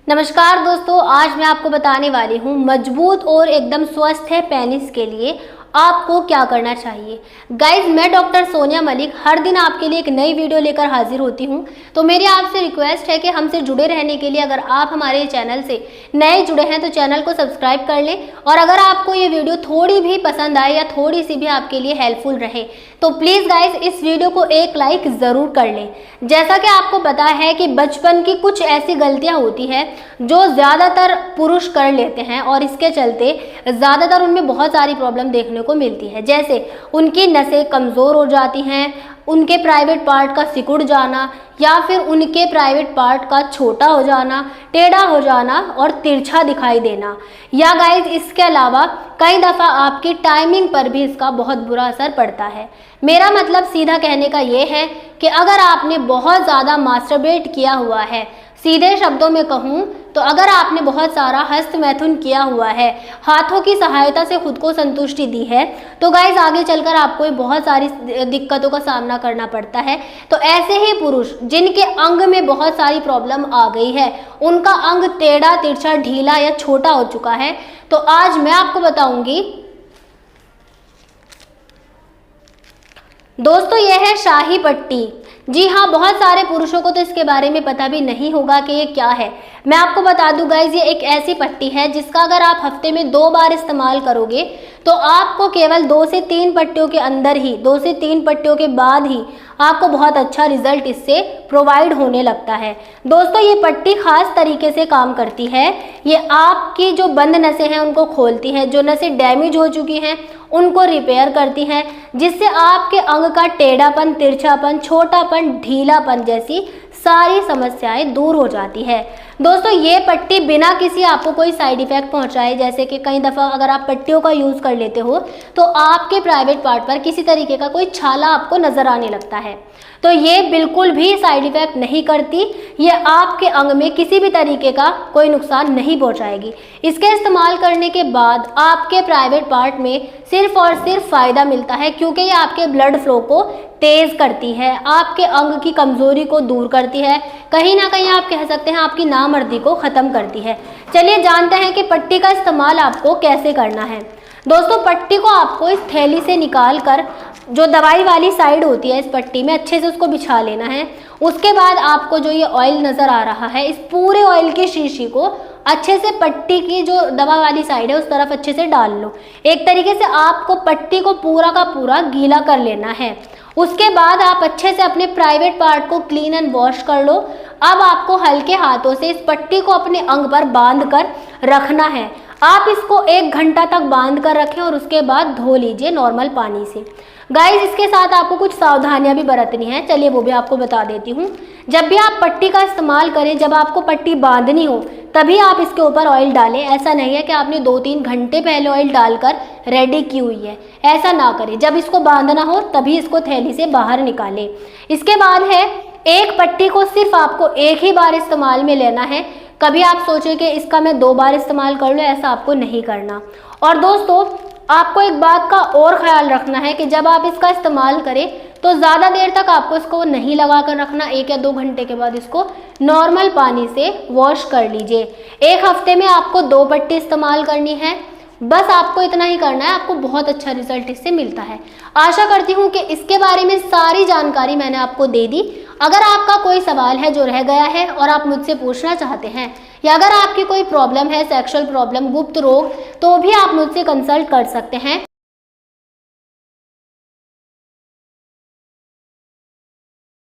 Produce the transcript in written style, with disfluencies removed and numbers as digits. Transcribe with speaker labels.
Speaker 1: नमस्कार दोस्तों, आज मैं आपको बताने वाली हूँ मजबूत और एकदम स्वस्थ है पेनिस के लिए आपको क्या करना चाहिए। गाइज, मैं डॉक्टर सोनिया मलिक हर दिन आपके लिए एक नई वीडियो लेकर हाजिर होती हूँ। तो मेरी आपसे रिक्वेस्ट है कि हमसे जुड़े रहने के लिए अगर आप हमारे चैनल से नए जुड़े हैं तो चैनल को सब्सक्राइब कर लें, और अगर आपको ये वीडियो थोड़ी भी पसंद आए या थोड़ी सी भी आपके लिए हेल्पफुल रहे तो प्लीज़ गाइज इस वीडियो को एक लाइक ज़रूर कर लें। जैसा कि आपको पता है कि बचपन की कुछ ऐसी गलतियाँ होती हैं जो ज़्यादातर पुरुष कर लेते हैं और इसके चलते ज़्यादातर उनमें बहुत सारी प्रॉब्लम देखने को मिलती है। जैसे उनकी नसें कमज़ोर हो जाती हैं, उनके प्राइवेट पार्ट का सिकुड़ जाना, या फिर उनके प्राइवेट पार्ट का छोटा हो जाना, टेढ़ा हो जाना और तिरछा दिखाई देना। या गाइज, इसके अलावा कई दफ़ा आपकी टाइमिंग पर भी इसका बहुत बुरा असर पड़ता है। मेरा मतलब सीधा कहने का ये है कि अगर आपने बहुत ज़्यादा मास्टरबेट किया हुआ है, सीधे शब्दों में कहूँ तो अगर आपने बहुत सारा हस्त मैथुन किया हुआ है, हाथों की सहायता से खुद को संतुष्टि दी है, तो गाइज आगे चलकर आपको बहुत सारी दिक्कतों का सामना करना पड़ता है। तो ऐसे ही पुरुष जिनके अंग में बहुत सारी प्रॉब्लम आ गई है, उनका अंग टेढ़ा तिरछा ढीला या छोटा हो चुका है, तो आज मैं आपको बताऊंगी दोस्तों, यह है शाही पट्टी। जी हाँ, बहुत सारे पुरुषों को तो इसके बारे में पता भी नहीं होगा कि ये क्या है। मैं आपको बता दूं गाइज, ये एक ऐसी पट्टी है जिसका अगर आप हफ्ते में 2 बार इस्तेमाल करोगे तो आपको केवल 2 से 3 पट्टियों के अंदर ही, 2 से 3 पट्टियों के बाद ही आपको बहुत अच्छा रिजल्ट इससे प्रोवाइड होने लगता है। दोस्तों, ये पट्टी खास तरीके से काम करती है। ये आपकी जो बंद नसें हैं उनको खोलती है, जो नसें डैमेज हो चुकी हैं उनको रिपेयर करती हैं, जिससे आपके अंग का टेढ़ापन, तिरछापन, छोटापन, ढीलापन जैसी सारी समस्याएं दूर हो जाती है। दोस्तों, ये पट्टी बिना किसी आपको कोई साइड इफेक्ट पहुंचाए, जैसे कि कई दफ़ा अगर आप पट्टियों का यूज़ कर लेते हो तो आपके प्राइवेट पार्ट पर किसी तरीके का कोई छाला आपको नज़र आने लगता है, तो ये बिल्कुल भी साइड इफेक्ट नहीं करती। ये आपके अंग में किसी भी तरीके का कोई नुकसान नहीं पहुंचाएगी। इसके इस्तेमाल करने के बाद आपके प्राइवेट पार्ट में सिर्फ और सिर्फ फ़ायदा मिलता है, क्योंकि ये आपके ब्लड फ्लो को तेज़ करती है, आपके अंग की कमज़ोरी को दूर करती है, कहीं ना कहीं आप कह सकते हैं आपकी नामर्दी को ख़त्म करती है। चलिए जानते हैं कि पट्टी का इस्तेमाल आपको कैसे करना है। दोस्तों, पट्टी को आपको इस थैली से निकाल कर जो दवाई वाली साइड होती है इस पट्टी में अच्छे से उसको बिछा लेना है। उसके बाद आपको जो ये ऑयल नज़र आ रहा है, इस पूरे ऑयल की शीशी को अच्छे से पट्टी की जो दवा वाली साइड है उस तरफ अच्छे से डाल लो। एक तरीके से आपको पट्टी को पूरा का पूरा गीला कर लेना है। उसके बाद आप अच्छे से अपने प्राइवेट पार्ट को क्लीन एंड वॉश कर लो। अब आपको हल्के हाथों से इस पट्टी को अपने अंग पर बांध कर रखना है। आप इसको 1 घंटा तक बांध कर रखें और उसके बाद धो लीजिए नॉर्मल पानी से। गाइज, इसके साथ आपको कुछ सावधानियां भी बरतनी है, चलिए वो भी आपको बता देती हूँ। जब भी आप पट्टी का इस्तेमाल करें, जब आपको पट्टी बांधनी हो तभी आप इसके ऊपर ऑयल डालें। ऐसा नहीं है कि आपने 2-3 घंटे पहले ऑयल डालकर रेडी की हुई है, ऐसा ना करें। जब इसको बांधना हो तभी इसको थैली से बाहर निकालें। इसके बाद है, एक पट्टी को सिर्फ आपको एक ही बार इस्तेमाल में लेना है। कभी आप सोचें कि इसका मैं 2 बार इस्तेमाल कर लूँ, ऐसा आपको नहीं करना। और दोस्तों, आपको एक बात का और ख्याल रखना है कि जब आप इसका इस्तेमाल करें तो ज़्यादा देर तक आपको इसको नहीं लगा कर रखना। 1 या 2 घंटे के बाद इसको नॉर्मल पानी से वॉश कर लीजिए। 1 हफ्ते में आपको 2 पट्टी इस्तेमाल करनी है। बस आपको इतना ही करना है, आपको बहुत अच्छा रिजल्ट इससे मिलता है। आशा करती हूँ कि इसके बारे में सारी जानकारी मैंने आपको दे दी। अगर आपका कोई सवाल है जो रह गया है और आप मुझसे पूछना चाहते हैं, या अगर आपकी कोई प्रॉब्लम है, सेक्सुअल प्रॉब्लम, गुप्त रोग, तो भी आप मुझसे कंसल्ट कर सकते हैं।